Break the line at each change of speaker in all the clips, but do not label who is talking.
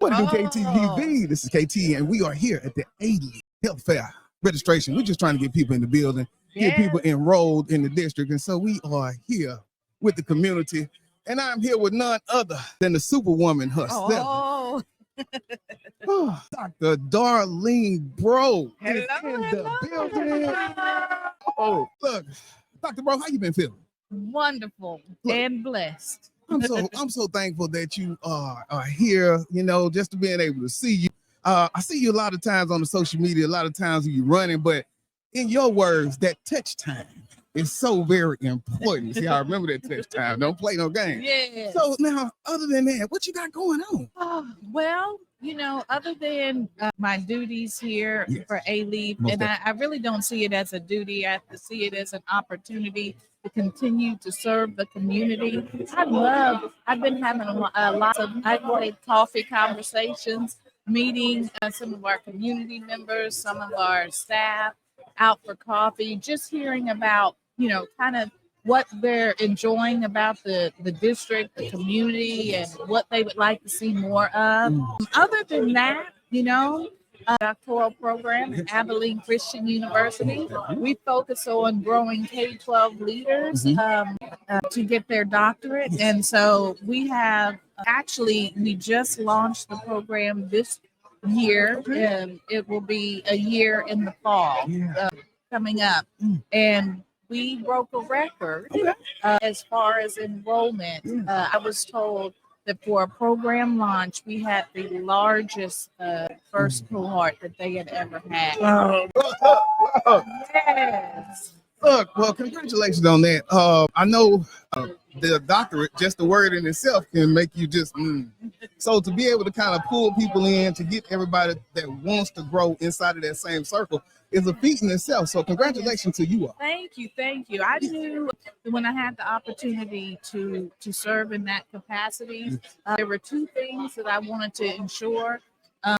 What to do, KTTV? This is KT, and we are here at the Alief Health Fair registration. We're just trying to get people in the building, get people enrolled in the district, and so we are here with the community. And I'm here with none other than the superwoman herself. Dr. Darlene Breaux is in the building. Oh, look, Dr. Breaux, how you been feeling?
Wonderful and blessed.
I'm so thankful that you are here, you know, just to being able to see you. I see you a lot of times on the social media, a lot of times when you're running, but in your words, that touch time is so very important. See, I remember that touch time. Don't play no games.
Yeah.
So now, other than that, what you got going on?
Well, you know, other than my duties here for Alief, and I really don't see it as a duty. I see it as an opportunity to continue to serve the community. I've been having lots of coffee conversations, meeting some of our community members, some of our staff out for coffee, just hearing about, you know, kind of what they're enjoying about the district, the community, and what they would like to see more of. Other than that, you know, Doctoral Program at Abilene Christian University, we focus on growing K-12 leaders to get their doctorate. And so we have we just launched the program this year, and it will be a year in the fall coming up. And we broke a record as far as enrollment. I was told that for a program launch, we had the largest first cohort that they had ever had. Yes.
Look, well, congratulations on that. I know the doctorate, just the word in itself can make you just, So to be able to kind of pull people in, to get everybody that wants to grow inside of that same circle is a feat in itself. So congratulations to you all.
Thank you. I knew when I had the opportunity to serve in that capacity, there were two things that I wanted to ensure.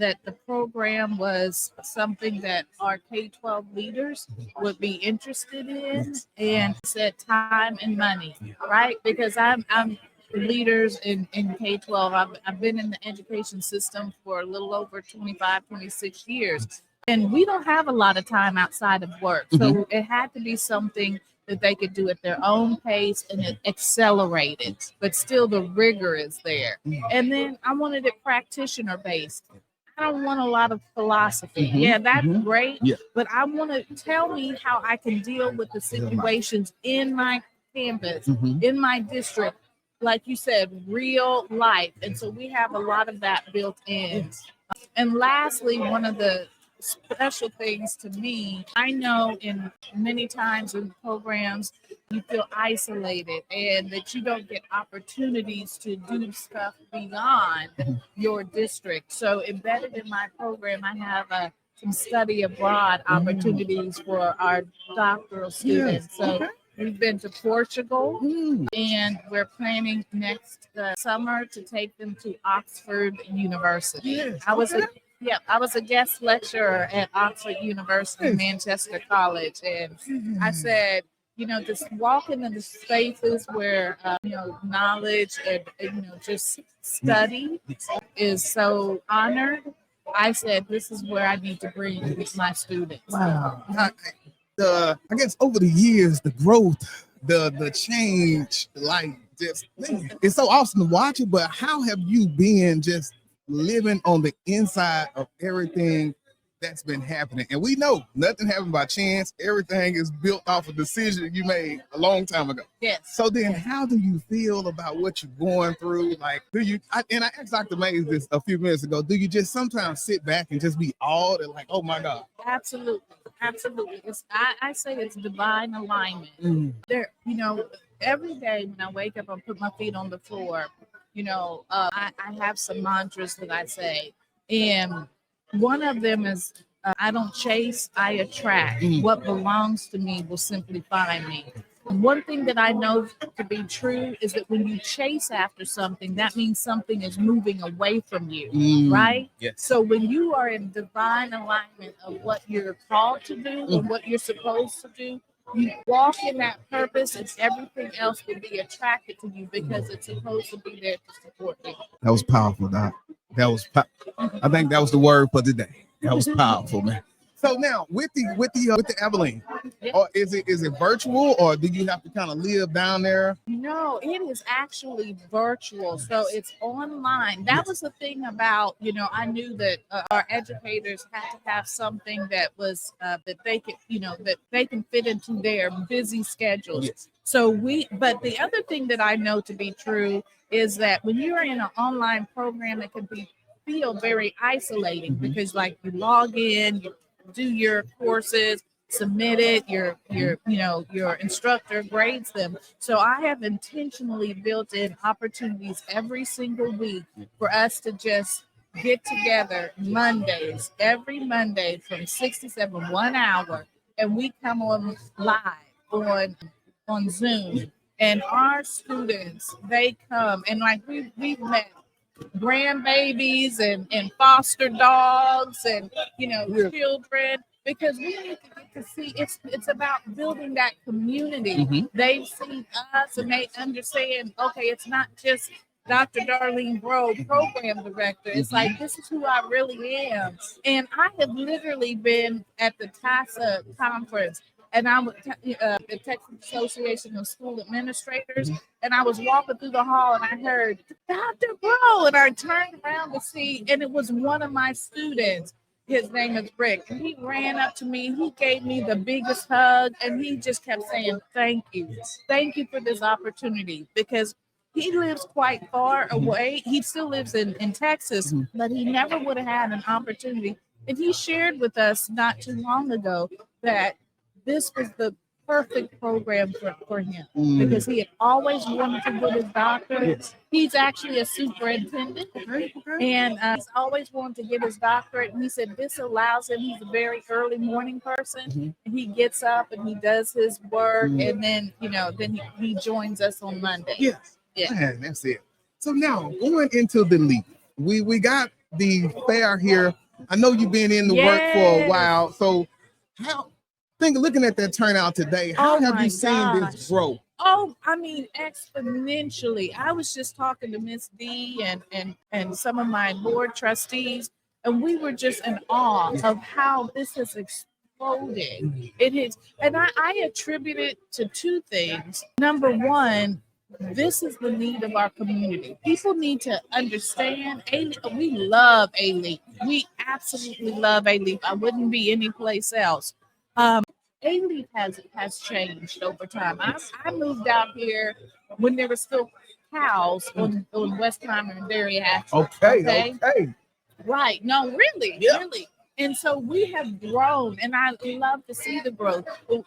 That the program was something that our K-12 leaders would be interested in, and said time and money, right? Because I'm leaders in K-12. I've been in the education system for a little over 25, 26 years. And we don't have a lot of time outside of work. So it had to be something that they could do at their own pace and it accelerated, but still the rigor is there. And then I wanted it practitioner based. I don't want a lot of philosophy. Yeah, that's great. But I want to tell me how I can deal with the situations in my campus, in my district. Like you said, real life. And so we have a lot of that built in. And lastly, one of the special things to me, I know in many times in programs you feel isolated and that you don't get opportunities to do stuff beyond your district. So embedded in my program, I have some study abroad opportunities for our doctoral students. So we've been to Portugal, and we're planning next summer to take them to Oxford University. I was a guest lecturer at Oxford University, Manchester College, and I said, you know, just walking in the spaces where, you know, knowledge and, you know, just study is so honored. I said, this is where I need to bring my students.
Wow. I guess over the years, the growth, the change, like just, it's so awesome to watch it, but how have you been just living on the inside of everything that's been happening? And we know nothing happened by chance. Everything is built off a decision you made a long time ago.
Yes.
So then how do you feel about what you're going through? Like, and I asked Dr. Mays this a few minutes ago, do you just sometimes sit back and just be awed and like, oh my God?
Absolutely. I say it's divine alignment. There, you know, every day when I wake up and put my feet on the floor, you know, I have some mantras that I say, and one of them is, I don't chase, I attract. What belongs to me will simply find me. One thing that I know to be true is that when you chase after something, that means something is moving away from you, right?
Yes.
So when you are in divine alignment of what you're called to do and what you're supposed to do, you walk in that purpose and everything else will be attracted to you because it's supposed to be there to support you.
That was powerful, Doc. That was, I think that was the word for today. That was powerful, man. So now with the Abilene, or is it virtual, or do you have to kind of live down there?
No, it is actually virtual. So it's online. That was the thing about, I knew that our educators had to have something that was that they could, that they can fit into their busy schedules.
Yes.
So but the other thing that I know to be true is that when you're in an online program, it can feel very isolating because like you log in, you do your courses, submit it, your instructor grades them. So I have intentionally built in opportunities every single week for us to just get together Mondays, every Monday from 6 to 7, 1 hour, and we come on live on Zoom. And our students, they come and like we've met grandbabies and foster dogs and children, because we need to get to see it's about building that community. They've seen us and they understand, okay, it's not just Dr. Darlene Breaux, program director. It's like, this is who I really am. And I have literally been at the TASA conference, and I was the Texas Association of School Administrators, and I was walking through the hall and I heard Dr. Breaux, and I turned around to see, and it was one of my students. His name is Rick, and he ran up to me. He gave me the biggest hug, and he just kept saying, thank you for this opportunity, because he lives quite far away. He still lives in Texas, but he never would have had an opportunity. And he shared with us not too long ago that this was the perfect program for him, because he had always wanted to get his doctorate. He's actually a superintendent, and he's always wanted to get his doctorate. And he said this allows him. He's a very early morning person, and he gets up and he does his work, and then he joins us on Monday.
Yeah, man, that's it. So now going into the leap, we got the fair here. I know you've been in the work for a while, so looking at that turnout today, how have you seen this grow?
Oh, I mean, exponentially. I was just talking to Miss D and some of my board trustees, and we were just in awe of how this has exploded. It is, and I attribute it to two things. Number one, this is the need of our community. People need to understand. We love Alief. We absolutely love Alief. I wouldn't be anyplace else. Alief has changed over time. I moved out here when there were still cows on Westheimer and Dairy Hatchery.
Okay.
Right. No, really. And so we have grown, and I love to see the growth. With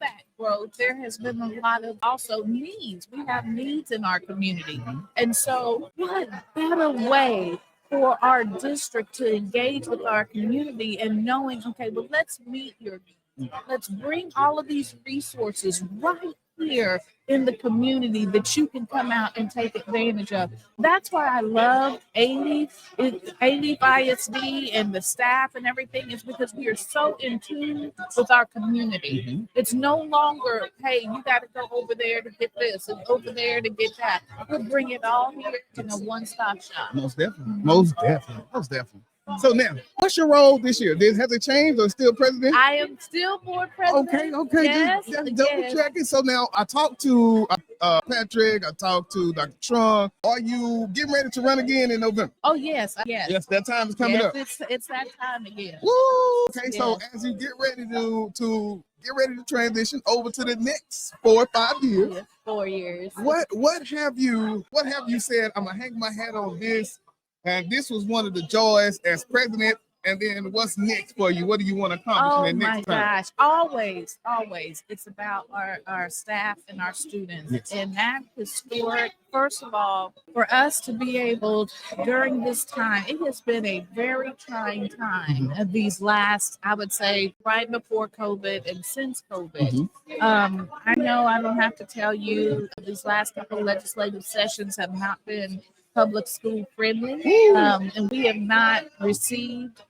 that growth, there has been a lot of also needs. We have needs in our community. And so what better way for our district to engage with our community and knowing, okay, well, let's meet your needs. Let's bring all of these resources right here in the community that you can come out and take advantage of. That's why I love Alief ISD and the staff and everything, is because we are so in tune with our community. It's no longer, hey, you got to go over there to get this and over there to get that. We'll bring it all here in a one-stop shop.
Most definitely. So now, what's your role this year? Has it changed or still president?
I am still board president.
Okay.
Yes,
just double checking. So now I talked to Patrick. I talked to Dr. Trung. Are you getting ready to run again in November?
Oh, yes.
Yes, that time is coming up.
It's that time again.
Woo! Okay, so as you get ready to transition over to the next 4 or 5 years.
Yes, 4 years.
What have you said? I'm gonna hang my hat on this. And this was one of the joys as president. And then what's next for you? What do you want to accomplish in the next time?
Oh my gosh, always. It's about our staff and our students. Yes. And that historic, first of all, for us to be able during this time, it has been a very trying time of these last, I would say, right before COVID and since COVID. I know I don't have to tell you, these last couple of legislative sessions have not been public school friendly, and we have not received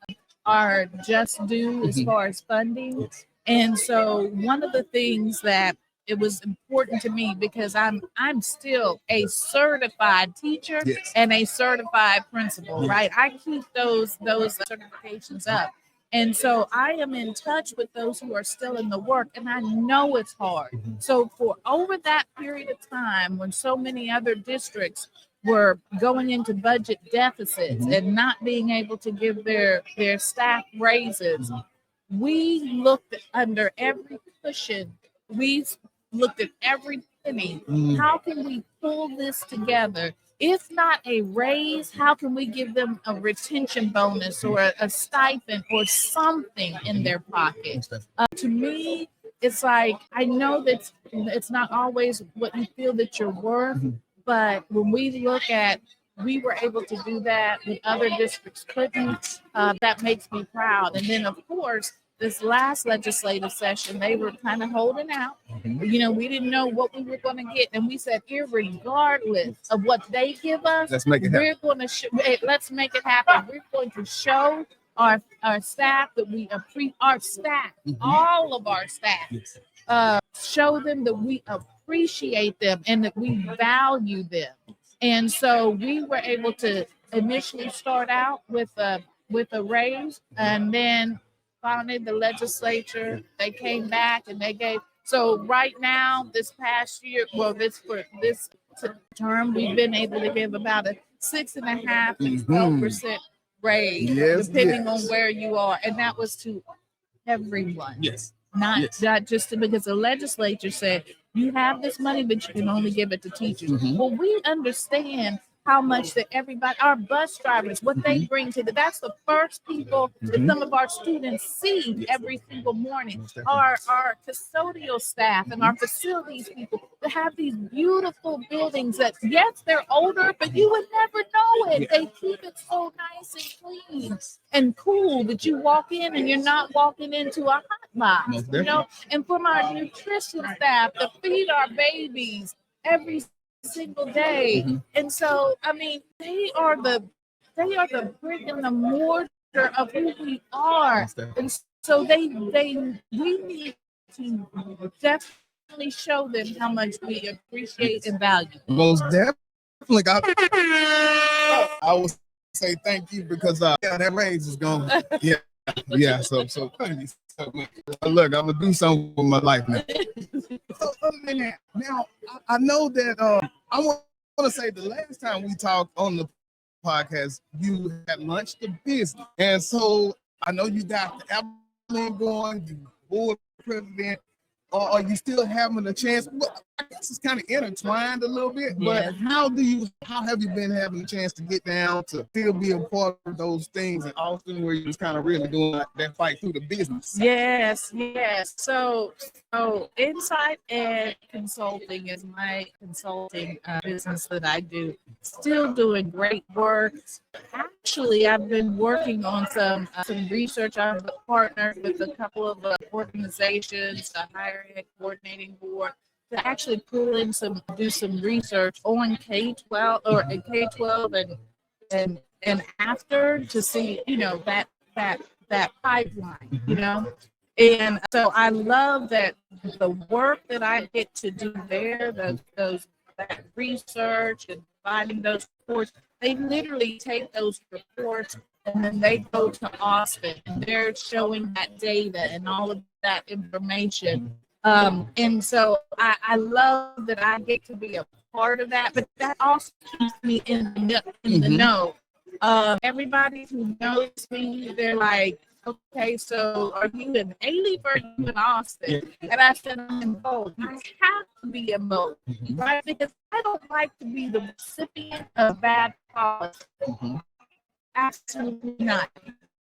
our just due as far as funding. And so one of the things that it was important to me because I'm still a certified teacher and a certified principal, right? I keep those certifications up. And so I am in touch with those who are still in the work, and I know it's hard. So for over that period of time, when so many other districts were going into budget deficits and not being able to give their staff raises, we looked under every cushion. We looked at every penny. How can we pull this together? If not a raise, how can we give them a retention bonus or a stipend or something in their pocket? To me, it's like, I know that it's not always what you feel that you're worth, but when we look at, we were able to do that when other districts couldn't, that makes me proud. And then, of course, this last legislative session, they were kind of holding out. You know, we didn't know what we were going to get. And we said, irregardless of what they give us,
let's make it happen.
We're going to let's make it happen. We're going to show our staff that we appreciate our staff, all of our staff, show them that we appreciate them and that we value them. And so we were able to initially start out with a raise, and then finally the legislature, they came back and they gave. So right now, this past year, well, this term, we've been able to give about a 6.5% to 12% raise, depending on where you are, and that was to everyone. Not just because the legislature said you have this money, but you can only give it to teachers. Well, we understand how much that everybody, our bus drivers, what they bring to that's the first people that some of our students see every single morning. Our custodial staff and our facilities people that have these beautiful buildings that, yes, they're older, but you would never know it. They keep it so nice and clean and cool that you walk in and you're not walking into a hot box, you know. And from our nutrition staff to feed our babies every single day. And so, I mean, they are the brick and the mortar of who we are. And so we need to definitely show them how much we appreciate and value.
Most definitely. I will say thank you because that raise is gone. So thank you so much. Look, I'm gonna do something with my life now. So other than that, now I know that I want to say the last time we talked on the podcast, you had launched the business, and so I know you got the Abilene going, you board president. Are you still having a chance? Well, I guess it's kind of intertwined a little bit, but how have you been having a chance to get down to still be a part of those things in Austin where you was kind of really doing that fight through the business?
Yes. So Insight and Consulting is my consulting business that I do. Still doing great work. Actually, I've been working on some research. I've partnered with a couple of organizations, the Higher Ed Coordinating Board, to actually do some research on K-12 or K-12 and after, to see, you know, that pipeline, you know. And so I love that the work that I get to do there, that research and finding those reports, they literally take those reports and then they go to Austin and they're showing that data and all of that information. And so I love that I get to be a part of that, but that also keeps me in the know. Everybody who knows me, they're like, okay, so are you in Alief or are you in Austin? And I said, I'm in both. I have to be in both, right? Because I don't like to be the recipient of bad policy. Absolutely not.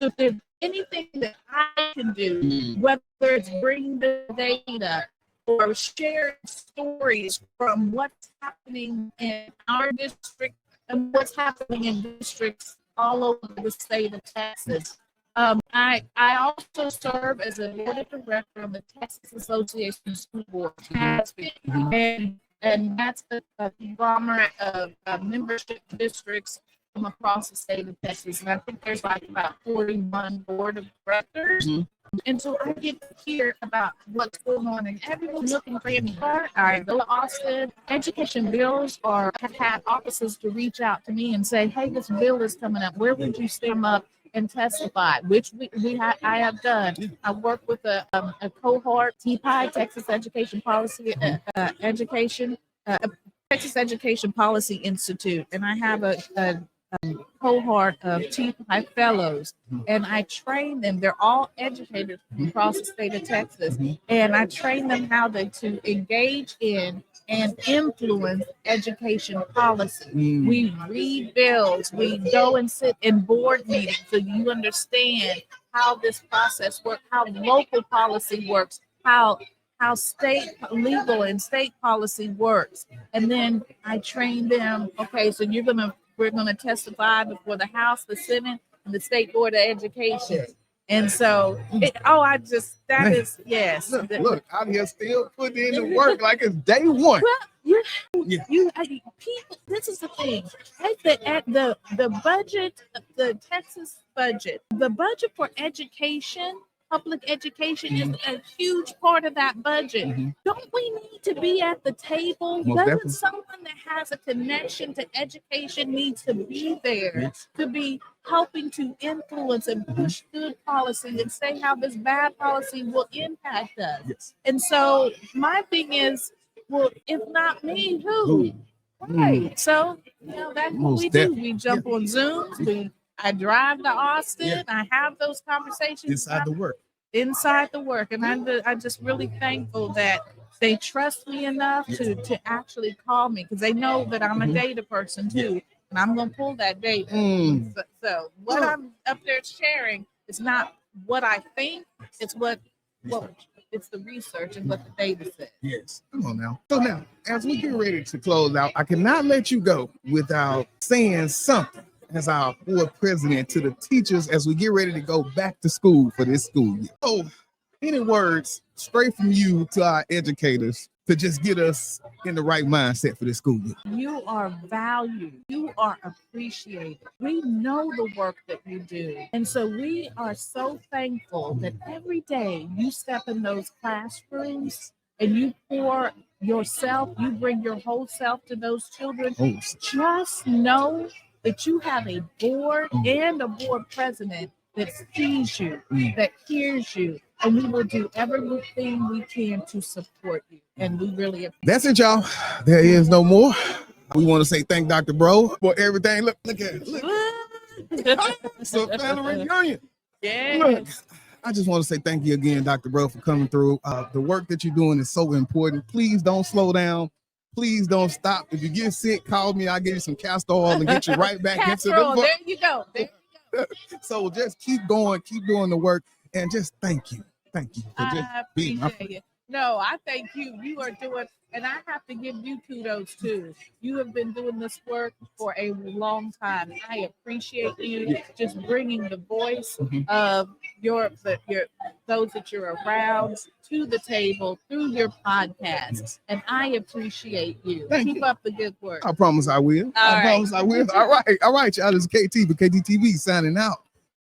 So if there's anything that I can do, whether it's bring the data or share stories from what's happening in our district and what's happening in districts all over the state of Texas. I also serve as a board of director of the Texas Association of School Boards, and that's a conglomerate of membership districts from across the state of Texas. And I think there's like about 41 board of directors. And so I get to hear about what's going on, and everyone's looking for me. All right, go to Austin. Education bills have had offices to reach out to me and say, hey, this bill is coming up. Where would you stand up and testify? Which I have done. I work with a cohort, TPI, Texas Education Policy Texas Education Policy Institute, and I have a cohort of TPI fellows, and I train them. They're all educators across the state of Texas, and I train them how to engage in and influence education policy. We read bills, we go and sit in board meetings so you understand how this process works, how local policy works, how state legal and state policy works. And then I train them, okay, so we're gonna testify before the House, the Senate, and the State Board of Education. And so, yes.
Look, out here still putting in the work like it's day one.
Well, people. This is the thing. At the budget, the Texas budget, the budget for education, public education is a huge part of that budget. Don't we need to be at the table? Doesn't someone that has a connection to education need to be there to be helping to influence and push good policy and say how this bad policy will impact us? And so my thing is, well, if not me, who? Right. So, that's what we do. We jump on Zooms. I drive to Austin. I have those conversations
inside the work.
And I'm just really thankful that they trust me enough to actually call me, because they know that I'm a data person too, and I'm gonna pull that data. So what I'm up there sharing is not what I think; it's what it's the research and what the data says.
Yes. Come on now. So now, as we get ready to close out, I cannot let you go without saying something as our board president to the teachers as we get ready to go back to school for this school year. So, any words straight from you to our educators to just get us in the right mindset for this school year?
You are valued. You are appreciated. We know the work that you do. And so we are so thankful that every day you step in those classrooms and you pour yourself, you bring your whole self to those children. Just know that you have a board and a board president that sees you, that hears you, and we will do everything we can to support you. And we really appreciate it.
That's it, y'all. There is no more. We want to say thank Dr. Breaux for everything. Look at it. It's a family reunion.
Yes.
Look, I just want to say thank you again, Dr. Breaux, for coming through. The work that you're doing is so important. Please don't slow down. Please don't stop. If you get sick, call me. I'll give you some castor oil and get you right back into the work.
There you go.
So just keep going, keep doing the work, and just thank you. Thank you for just being my friend.
No, I thank you. You are doing, and I have to give you kudos too. You have been doing this work for a long time. I appreciate you just bringing the voice of those that you're around to the table through your podcast, and I appreciate you. Keep up the good work.
I promise I will. I promise I will. All right, y'all. This is KT for KTTV signing out.